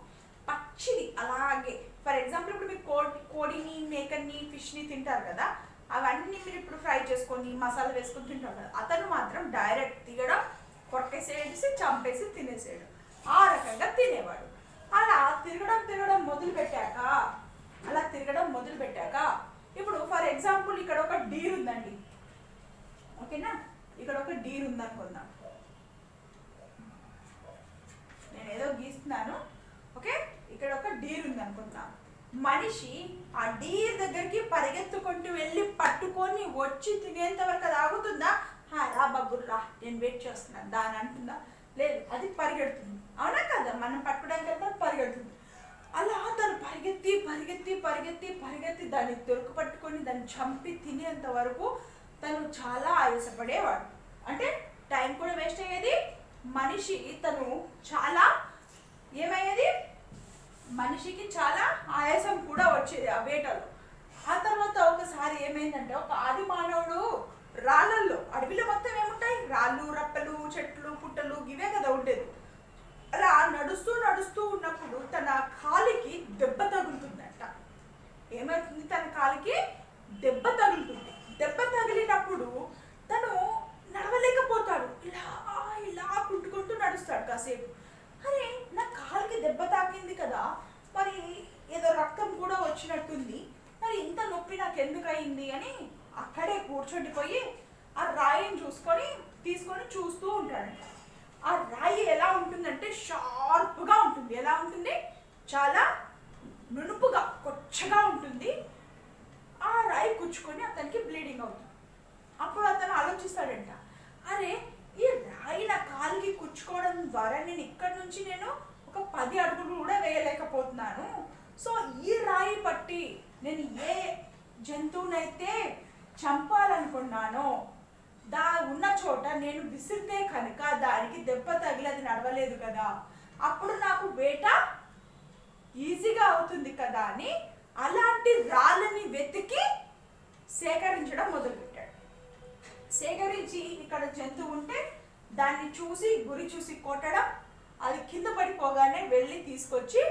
పచ్చిది అలాగే. ఫర్ ఎగ్జాంపుల్ ఇప్పుడు మీకు కోడిని, మేకని, ఫిష్ని తింటారు కదా, అవన్నీ మీరు ఇప్పుడు ఫ్రై చేసుకొని మసాలా వేసుకొని తింటారు కదా, అతను మాత్రం డైరెక్ట్ తీయడం, కొట్టేసేసి చంపేసి తినేసేయడం, ఆ రకంగా తినేవాడు. అలా తిరగడం మొదలు పెట్టాక ఇప్పుడు ఫర్ ఎగ్జాంపుల్ ఇక్కడ ఒక డీర్ ఉందండి. ఓకేనా? ఇక్కడ ఒక డీర్ ఉందనుకుందాం. నేను ఏదో గీస్తున్నాను. ఓకే, ఇక్కడ ఒక డీర్ ఉందనుకుందాం. మనిషి ఆ డీర్ దగ్గరికి పరిగెత్తుకుంటూ వెళ్ళి పట్టుకొని వచ్చి తినేంత వరకు అది ఆగుతుందా? రా బగ్గుర్రా నేను వెయిట్ చేస్తున్నాను దాని అంటుందా? లేదు, అది పరిగెడుతుంది. అవునా కదా? మనం పట్టుకోవడానికి వెళ్తే పరిగెడుతుంది. అలా తను పరిగెత్తి దాన్ని దొరికి పట్టుకొని దాన్ని చంపి తినేంత వరకు తను చాలా ఆయాసపడేవాడు. అంటే టైం కూడా వేస్ట్ అయ్యేది. తను చాలా ఏమయ్యేది, మనిషికి చాలా ఆయాసం కూడా వచ్చేది ఆ వేటలో. ఆ తర్వాత ఒకసారి ఏమైందంటే, ఒక ఆది మానవుడు రాళ్ళల్లో, అడవిలో మొత్తం ఏముంటాయి, రాళ్ళు, రప్పలు, చెట్లు, పుట్టలు, ఇవే కదా ఉండేది. అలా నడుస్తూ ఉన్నప్పుడు తన కాలికి దెబ్బ తగులుతుందంట. ఏమవుతుంది? తన కాలికి దెబ్బ తగులుతుంది. దెబ్బ తగిలినప్పుడు తను నడవలేకపోతాడు. ఇలా కుంటుకుంటూ నడుస్తాడు కాసేపు. అరే, నా కాలికి దెబ్బ తాకింది కదా, మరి ఏదో రక్తం కూడా వచ్చినట్టుంది, మరి ఇంత నొప్పి నాకు ఎందుకు అయింది అని అక్కడే కూర్చొనిపోయి ఆ రాయిని తీసుకొని చూస్తూ ఉంటాడంట. ఆ రాయి ఎలా ఉంటుందంటే షార్ప్గా ఉంటుంది. ఎలా ఉంటుంది? చాలా నునుపుగా, కొచ్చగా ఉంటుంది. ఆ రాయి కూర్చుకొని అతనికి బ్లీడింగ్ అవుతుంది. అప్పుడు అతను ఆలోచిస్తాడంట, అరే ఈ రాయి నా కాలికి కుచ్చుకోవడం ద్వారా నేను ఇక్కడి నుంచి ఒక 10 అడుగులు కూడా వేయలేకపోతున్నాను. సో ఈ రాయి పట్టి నేను ఏ జంతువునైతే చంపాలనుకున్నానో ఉన్న చోట నేను విసిరితే కనుక దానికి దెబ్బ తగిలి అది నడవలేదు కదా, అప్పుడు నాకు వేట ఈజీగా అవుతుంది కదా అని అలాంటి రాళ్ళని వెతికి సేకరించడం మొదలుపెట్టాడు. సేకరించి ఇక్కడ జంతువు ఉంటే దాన్ని చూసి గురి చూసి కొట్టడం, అది కింద పడిపోగానే వెళ్ళి తీసుకొచ్చి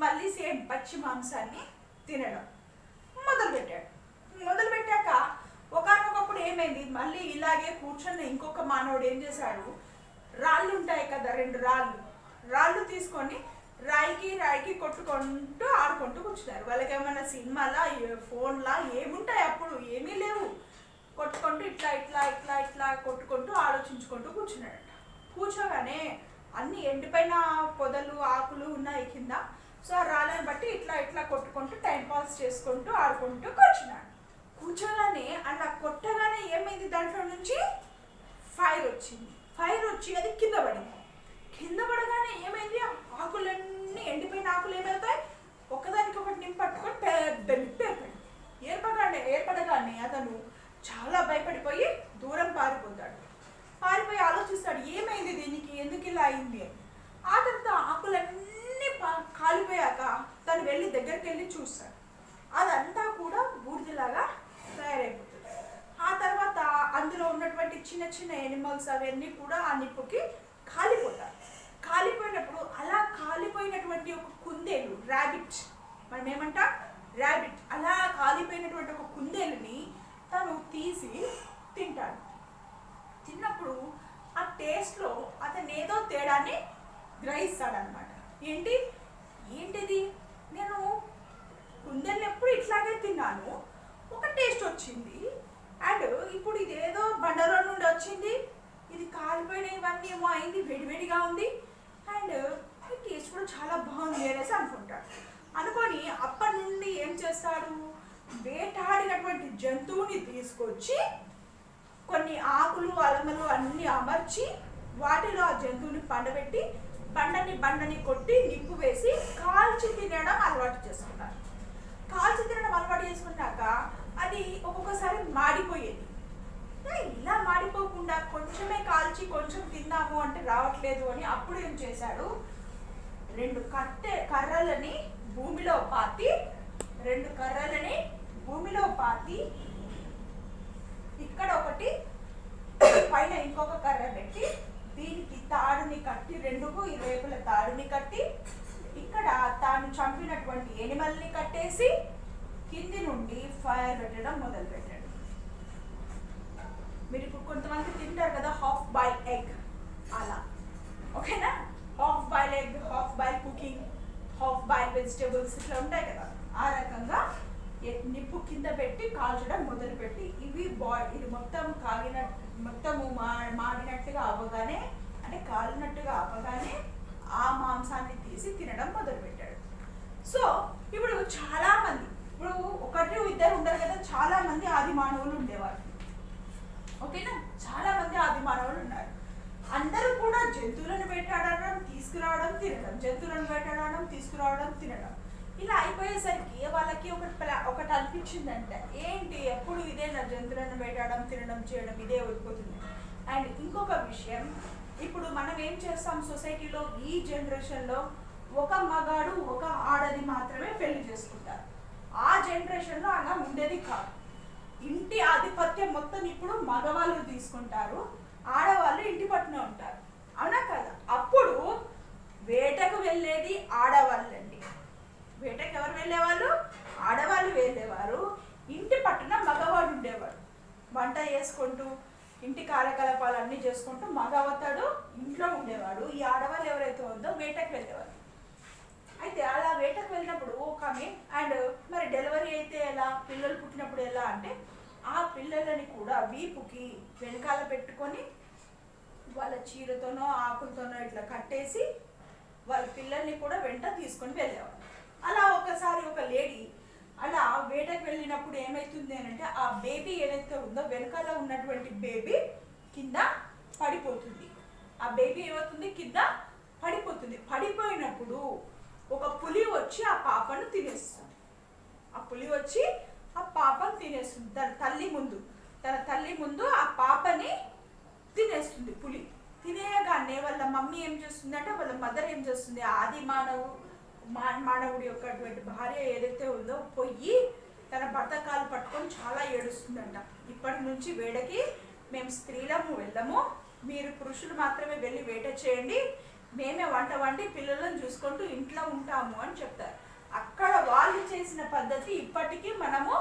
మళ్ళీ సేమ్ పచ్చి మాంసాన్ని తినడం మొదలుపెట్టాడు. మొదలుపెట్టాక ఒకనొకప్పుడు ఏమైంది, మళ్ళీ ఇలాగే కూర్చొని ఇంకొక మానవుడు ఏం చేశాడు, రాళ్ళు ఉంటాయి కదా, 2 రాళ్ళు తీసుకొని రాయికి కొట్టుకుంటూ ఆడుకుంటూ కూర్చున్నారు. వాళ్ళకి ఏమైనా సినిమాలా ఫోన్లా ఏముంటాయి, అప్పుడు ఏమీ లేవు. కొట్టుకుంటూ ఇట్లా ఇట్లా ఇట్లా ఇట్లా కొట్టుకుంటూ ఆలోచించుకుంటూ కూర్చున్నాడట. కూర్చోగానే అన్ని ఎండిపోయిన పొదలు ఆకులు ఉన్నాయి కింద. సో ఆ రాళ్ళని బట్టి ఇట్లా ఇట్లా కొట్టుకుంటూ టైం పాస్ చేసుకుంటూ ఆడుకుంటూ కూర్చున్నాడు. కూర్చోగానే అలా కొట్టగానే ఏమైంది, దాంట్లో నుంచి ఫైర్ వచ్చింది. ఫైర్ వచ్చి అది కింద పడింది. కింద పడగానే ఏమైంది, ఆకులన్నీ ఎండిపోయిన ఆకులు ఏమవుతాయి, ఒకదానికి ఒకటి నింపట్టుకొని పెద్ద నిప్పు ఏర్పడగానే అతను చాలా భయపడిపోయి దూరం పారిపోయి ఆలోచిస్తాడు ఏమైంది దీనికి, ఎందుకు ఇలా అయింది అని. ఆ తర్వాత ఆకులన్నీ కాలిపోయాక తను వెళ్ళి దగ్గరికి వెళ్ళి చూస్తాడు. అదంతా కూడా బూడిదలాగా తయారైపోతుంది. ఆ తర్వాత అందులో ఉన్నటువంటి చిన్న చిన్న ఎనిమల్స్ అవన్నీ కూడా ఆ నిప్పుకి కాలిపోతాయి. కాలిపోయినప్పుడు అలా కాలిపోయినటువంటి ఒక కుందేలు, ర్యాబిట్, మనం ఏమంటాం ర్యాబిట్, అలా కాలిపోయినటువంటి ఒక కుందేలుని తను తీసి తింటాడు. తిన్నప్పుడు ఆ టేస్ట్లో అతను ఏదో తేడాన్ని గ్రహిస్తాడనమాట. ఏంటిది, నేను కుందేలు ఎప్పుడు ఇట్లాగే తిన్నాను, ఒక టేస్ట్ వచ్చింది, అండ్ ఇప్పుడు ఇదేదో బండలో నుండి వచ్చింది, ఇది కాలిపోయిన ఇవన్నీ ఏమో అయింది, వేడివేడిగా ఉంది, అండ్ ఈ టేస్ట్ కూడా చాలా బాగుంది అనేసి అనుకుంటాడు. అనుకొని అప్పటి నుండి ఏం చేస్తాడు, వేటాడినటువంటి జంతువుని తీసుకొచ్చి కొన్ని ఆకులు అలమలు అన్నీ అమర్చి వాటిలో ఆ జంతువుని పండబెట్టి బండని కొట్టి నిప్పు వేసి కాల్చి తినడం అలవాటు చేసుకున్నారు. కాల్చి తినడం అలవాటు చేసుకున్నాక అది ఒక్కొక్కసారి మాడిపోయేది. ఇలా మాడిపోకుండా కొంచెమే కాల్చి కొంచెం తిన్నాము అంటే రావట్లేదు అని అప్పుడు ఏం చేశాడు, 2 కర్రలని భూమిలో పాతి ఇక్కడ ఒకటి పైన ఇంకొక కర్ర పెట్టి దీనికి తాడుని కట్టి, 2కు ఈ రేపుల తాడుని కట్టి ఇక్కడ తాను చంపినటువంటి ఎనిమల్ని కట్టేసి కింది నుండి ఫైర్ పెట్టడం మొదలుపెట్టాడు. మీరు ఇప్పుడు కొంతమంది తింటారు కదా హాఫ్ బాయిల్ ఎగ్, అలా ఓకేనా, half boil egg, half boil cooking, half boil vegetables ఇట్లా ఉంటాయి కదా, ఆ రకంగా నిప్పు కింద పెట్టి కాల్చడం మొదలుపెట్టి ఇది మొత్తము మాడినట్టుగా అవ్వగానే, అంటే కాలినట్టుగా అవ్వగానే ఆ మాంసాన్ని తీసి తినడం మొదలుపెట్టాడు. సో ఇప్పుడు చాలా మంది, ఇప్పుడు 1-2 ఉండరు కదా, చాలా మంది ఆది మానవులు ఉండేవారు. ఓకేనా, చాలా మంది ఆది మానవులు ఉన్నారు. అందరూ కూడా జంతువులను వేటాడడం తీసుకురావడం తినడం, జంతువులను వేటాడడం తీసుకురావడం తినడం, ఇలా అయిపోయేసరికి వాళ్ళకి ఒకటి అనిపించిందంటే ఏంటి ఎప్పుడు ఇదే నా జంతువులను వేటాడడం తినడం చేయడం ఇదే అయిపోతుంది. అండ్ ఇంకొక విషయం, ఇప్పుడు మనం ఏం చేస్తాం సొసైటీలో ఈ జనరేషన్లో ఒక మగాడు ఒక ఆడది మాత్రమే పెళ్లి చేసుకుంటారు. ఆ జనరేషన్లో అలా ఉండేది కాదు. ఇంటి ఆధిపత్యం మొత్తం ఇప్పుడు మగవాళ్ళు తీసుకుంటారు, ఆడవాళ్ళు ఇంటి పట్టున ఉంటారు, అవునా కదా. అప్పుడు వేటకు వెళ్ళేది ఆడవాళ్ళండి. వేటకు ఎవరు వెళ్ళేవాళ్ళు, ఆడవాళ్ళు వెళ్ళేవారు. ఇంటి పట్టున మగవాడు ఉండేవాడు, వంట చేసుకుంటూ ఇంటి కార్యకలాపాలు అన్నీ చేసుకుంటూ మగవతాడు ఇంట్లో ఉండేవాడు. ఈ ఆడవాళ్ళు ఎవరైతే ఉందో వేటకు వెళ్ళేవారు. అయితే అలా వేటకు వెళ్ళినప్పుడు ఒక ఆమె, అండ్ మరి డెలివరీ అయితే ఎలా, పిల్లలు పుట్టినప్పుడు ఎలా అంటే ఆ పిల్లలని కూడా వీపుకి వెనకాల పెట్టుకొని వాళ్ళ చీరతోనో ఆకులతోనో ఇట్లా కట్టేసి వాళ్ళ పిల్లల్ని కూడా వెంట తీసుకొని వెళ్ళేవారు. అలా ఒకసారి ఒక లేడీ అలా వేటకు వెళ్ళినప్పుడు ఏమవుతుంది అని అంటే ఆ బేబీ ఏదైతే ఉందో వెనకాల ఉన్నటువంటి బేబీ కింద పడిపోతుంది. ఆ బేబీ ఏమవుతుంది, కింద పడిపోతుంది. పడిపోయినప్పుడు ఒక పులి వచ్చి ఆ పాపను తినేస్తుంది. ఆ పులి వచ్చి ఆ పాపను తినేస్తుంది దాని తల్లి ముందు. తన తల్లి ముందు ఆ పాపని తినేస్తుంది పులి. తినేయగానే వాళ్ళ మమ్మీ ఏం చేస్తుంది అంటే, వాళ్ళ మదర్ ఏం చేస్తుంది, ఆది మానవుడి యొక్క అటువంటి భార్య ఏదైతే ఉందో పోయి తన భర్త కాలు పట్టుకొని చాలా ఏడుస్తుందంట. ఇప్పటి నుంచి వేటకి మేము స్త్రీలము వెళ్ళము, మీరు పురుషులు మాత్రమే వెళ్ళి వేట చేయండి, మేమే వంట వండి పిల్లలను చూసుకుంటూ ఇంట్లో ఉంటాము అని చెప్తారు. అక్కడ వాళ్ళు చేసిన పద్ధతి ఇప్పటికీ మనము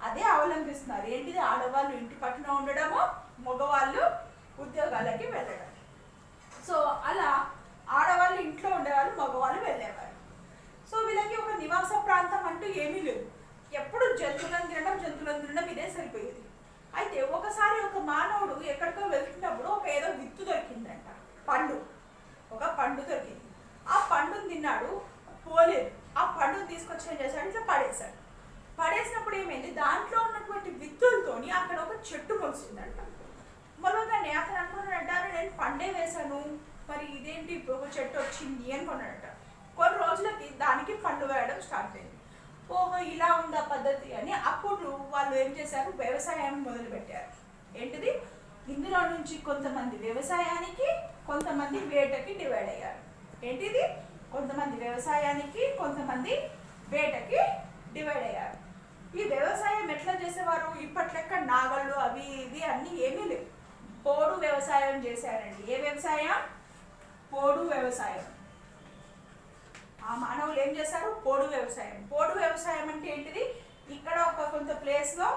అదే అవలంబిస్తున్నారు. ఏంటిది, ఆడవాళ్ళు ఇంటి పట్టున ఉండడము, మగవాళ్ళు ఉద్యోగాలకి వెళ్ళడం. సో అలా ఆడవాళ్ళు ఇంట్లో ఉండేవాళ్ళు, మగవాళ్ళు వెళ్ళేవారు. సో వీళ్ళకి ఒక నివాస ప్రాంతం అంటూ ఏమీ లేదు. ఎప్పుడు జంతువులను తినడం ఇదే సరిపోయేది. అయితే ఒకసారి ఒక మానవుడు ఎక్కడికో వెళ్తున్నప్పుడు ఏదో విత్తు దొరికిందంట, ఒక పండు దొరికింది. ఆ పండుని తిన్నాడు, పోలేదు. ఆ పండుని తీసుకొచ్చి ఏం చేశాడు, ఇట్లా పడేశాడు. పడేసినప్పుడు ఏమైంది, దాంట్లో ఉన్నటువంటి విత్తులతోని అక్కడ ఒక చెట్టు మొలిసిందంట. మొలవగానే అతను అనుకున్నాడంట, నేను పండే వేశాను, మరి ఇదేంటి ఒక చెట్టు వచ్చింది అనుకున్నాడట. కొన్ని రోజులకి దానికి పండు వేయడం స్టార్ట్ అయింది. ఓహో, ఇలా ఉందా పద్ధతి అని అప్పుడు వాళ్ళు ఏం చేశారు, వ్యవసాయాన్ని మొదలుపెట్టారు. ఏంటిది, ఇందులో నుంచి కొంతమంది వ్యవసాయానికి, కొంతమంది వేటకి డివైడ్ అయ్యారు. ఏంటిది, కొంతమంది వ్యవసాయానికి, కొంతమంది వేటకి డివైడ్ అయ్యారు. ఈ వ్యవసాయం ఎట్లా చేసేవారు, ఇప్పట్లెక్క నాగళ్ళు అవి ఇవి అన్నీ ఏమీ లేవు. పోడు వ్యవసాయం చేశారండి. ఏ వ్యవసాయం, పోడు వ్యవసాయం. ఆ మానవులు ఏం చేశారు, పోడు వ్యవసాయం. పోడు వ్యవసాయం అంటే ఏంటిది, ఇక్కడ ఒక కొంత ప్లేస్లో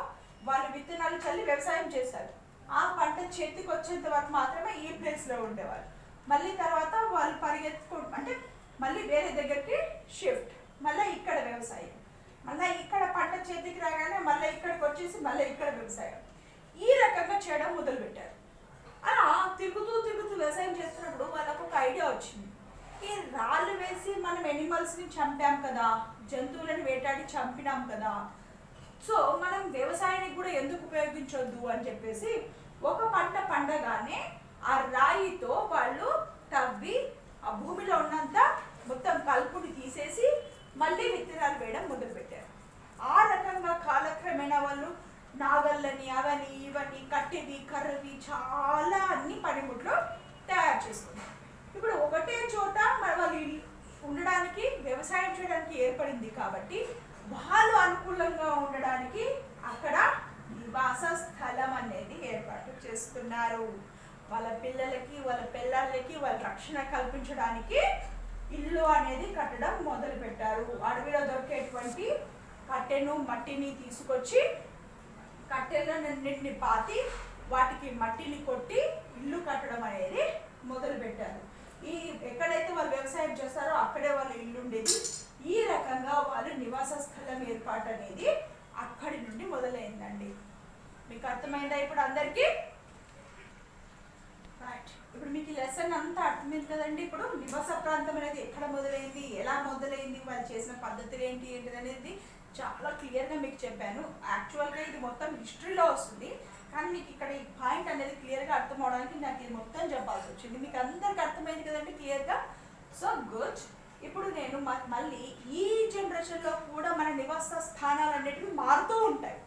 వాళ్ళు విత్తనాలు చల్లి వ్యవసాయం చేశారు. ఆ పంట చేతికి వచ్చేంత వరకు మాత్రమే ఈ ప్లేస్లో ఉండేవారు. మళ్ళీ తర్వాత వాళ్ళు అంటే మళ్ళీ వేరే దగ్గరికి షిఫ్ట్, మళ్ళీ ఇక్కడ వ్యవసాయం, మళ్ళీ ఇక్కడ పంట చేతికి రాగానే మళ్ళీ ఇక్కడికి వచ్చేసి మళ్ళీ ఇక్కడ వ్యవసాయం. ఈ రకంగా చేయడం మొదలుపెట్టారు. అలా తిరుగుతూ వ్యవసాయం చేస్తున్నప్పుడు వాళ్ళకు ఒక ఐడియా వచ్చింది. ఈ రాళ్ళు వేసి మనం ఎనిమల్స్ని చంపాం కదా, జంతువులను వేటాడి చంపినాం కదా, సో మనం వ్యవసాయానికి కూడా ఎందుకు ఉపయోగించొద్దు అని చెప్పేసి ఒక పంట పండగానే ఆ రాయితో వాళ్ళు తవ్వి ఆ భూమిలో ఉన్నంత మొత్తం కలుపుని తీసేసి మళ్ళీ విత్తనాలు వేయడం మొదలుపెట్టారు. ఆ రకంగా కాలక్రమేణా వాళ్ళు నాగళ్ళని, అవని ఇవన్నీ, కట్టెవి, కర్రవి, చాలా అన్ని పనిముట్లు తయారు చేసుకున్నారు. ఇప్పుడు ఒకటే చోట వాళ్ళు ఉండడానికి, వ్యవసాయం చేయడానికి ఏర్పడింది కాబట్టి వాళ్ళు అనుకూలంగా ఉండడానికి అక్కడ నివాస స్థలం అనేది ఏర్పాటు చేస్తున్నారు. వాళ్ళ పిల్లలకి, వాళ్ళ పిల్లలకి వాళ్ళ రక్షణ కల్పించడానికి ఇల్లు అనేది కట్టడం మొదలు పెట్టారు. అడవిలో దొరికేటువంటి కట్టెను, మట్టిని తీసుకొచ్చి కట్టెలన్నింటిని పాతి వాటికి మట్టిని కొట్టి ఇల్లు కట్టడం అనేది మొదలు పెట్టారు. ఎక్కడైతే వాళ్ళు వ్యవసాయం చేస్తారో అక్కడే వాళ్ళ ఇల్లు ఉండేది. ఈ రకంగా వాళ్ళు నివాస స్థలం ఏర్పాటు అనేది అక్కడి నుండి మొదలైందండి. మీకు అర్థమైందా ఇప్పుడు అందరికీ? రైట్, ఇప్పుడు మీకు ఈ లెసన్ అంతా అర్థమైంది కదండి. ఇప్పుడు నివాస ప్రాంతం అనేది ఎక్కడ మొదలైంది, ఎలా మొదలైంది, వాళ్ళు చేసిన పద్ధతులు ఏంటి అనేది చాలా క్లియర్గా మీకు చెప్పాను. యాక్చువల్గా ఇది మొత్తం హిస్టరీలో వస్తుంది, కానీ మీకు ఇక్కడ ఈ పాయింట్ అనేది క్లియర్గా అర్థం అవడానికి నాకు ఇది మొత్తం చెప్పాల్సి వచ్చింది. మీకు అందరికి అర్థమైంది కదండి క్లియర్గా? So good. ఇప్పుడు నేను మళ్ళీ ఈ జనరేషన్లో కూడా మన నివాస స్థానాలు అనేటివి మారుతూ ఉంటాయి.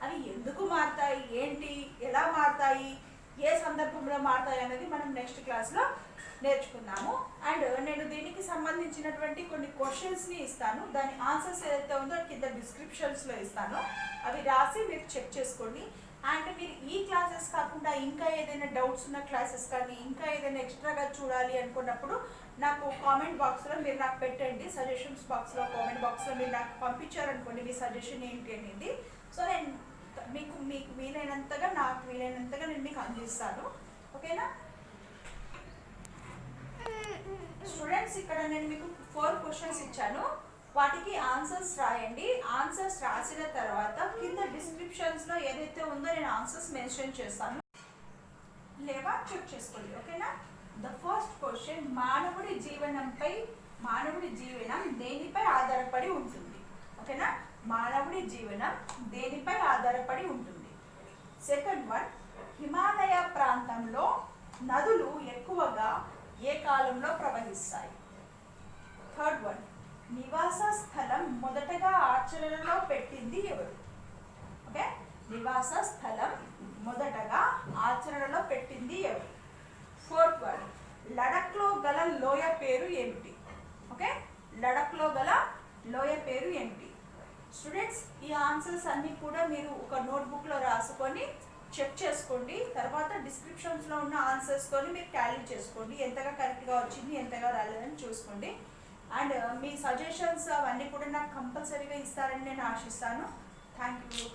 అవి ఎందుకు మారుతాయి, ఏంటి, ఎలా మారుతాయి, ఏ సందర్భంలో మారుతాయి అనేది మనం నెక్స్ట్ క్లాస్లో నేర్చుకున్నాము. అండ్ నేను దీనికి సంబంధించినటువంటి కొన్ని క్వశ్చన్స్ని ఇస్తాను. దాని ఆన్సర్స్ ఏదైతే ఉందో కింద డిస్క్రిప్షన్స్లో ఇస్తాను, అవి రాసి మీరు చెక్ చేసుకోండి. అండ్ మీరు ఈ క్లాసెస్ కాకుండా ఇంకా ఏదైనా డౌట్స్ ఉన్న క్లాసెస్ కానీ ఇంకా ఏదైనా ఎక్స్ట్రాగా చూడాలి అనుకున్నప్పుడు నాకు కామెంట్ బాక్స్లో మీరు నాకు పెట్టండి. సజెషన్స్ బాక్స్లో, కామెంట్ బాక్స్లో మీరు నాకు పంపించారనుకోండి మీ సజెషన్ ఏంటి అనేది. సో నేను మీకు వీలైనంతగా, నాకు వీలైనంతగా నేను మీకు అందిస్తాను. ఓకేనా స్టూడెంట్స్? ఇక్కడ నేను మీకు 4 క్వశ్చన్స్ ఇచ్చాను, వాటికి ఆన్సర్స్ రాయండి. ఆన్సర్స్ రాసిన తర్వాత కింద డిస్క్రిప్షన్స్లో ఏదైతే ఉందో నేను ఆన్సర్స్ మెన్షన్ చేస్తాను, లేవా చెక్ చేసుకోండి. ఓకేనా? ద ఫస్ట్ క్వశ్చన్, మానవుడి జీవనం దేనిపై ఆధారపడి ఉంటుంది? ఓకేనా? మానవుడి జీవనం దేనిపై ఆధారపడి ఉంటుంది? సెకండ్ వన్, హిమాలయ ప్రాంతంలో నదులు ఎక్కువగా ఏ కాలంలో ప్రవహిస్తాయి? థర్డ్ వన్, నివాస స్థలం మొదటగా ఆచరణలో పెట్టింది ఎవరు? ఓకే, నివాస స్థలం మొదటగా ఆచరణలో పెట్టింది ఎవరు? ఫోర్త్ వర్డ్, లడఖ్లో గల లోయ పేరు ఏమిటి? ఓకే, లడఖ్లో గల లోయ పేరు ఏమిటి? స్టూడెంట్స్, ఈ ఆన్సర్స్ అన్నీ కూడా మీరు ఒక నోట్బుక్లో రాసుకొని చెక్ చేసుకోండి. తర్వాత డిస్క్రిప్షన్స్లో ఉన్న ఆన్సర్స్తోని మీరు టాలీ చేసుకోండి, ఎంతగా కరెక్ట్గా వచ్చింది ఎంతగా రాలేదని చూసుకోండి. అండ్ మీ సజెషన్స్ అవన్నీ కూడా నాకు కంపల్సరీగా ఇస్తారని నేను ఆశిస్తాను. Thank you.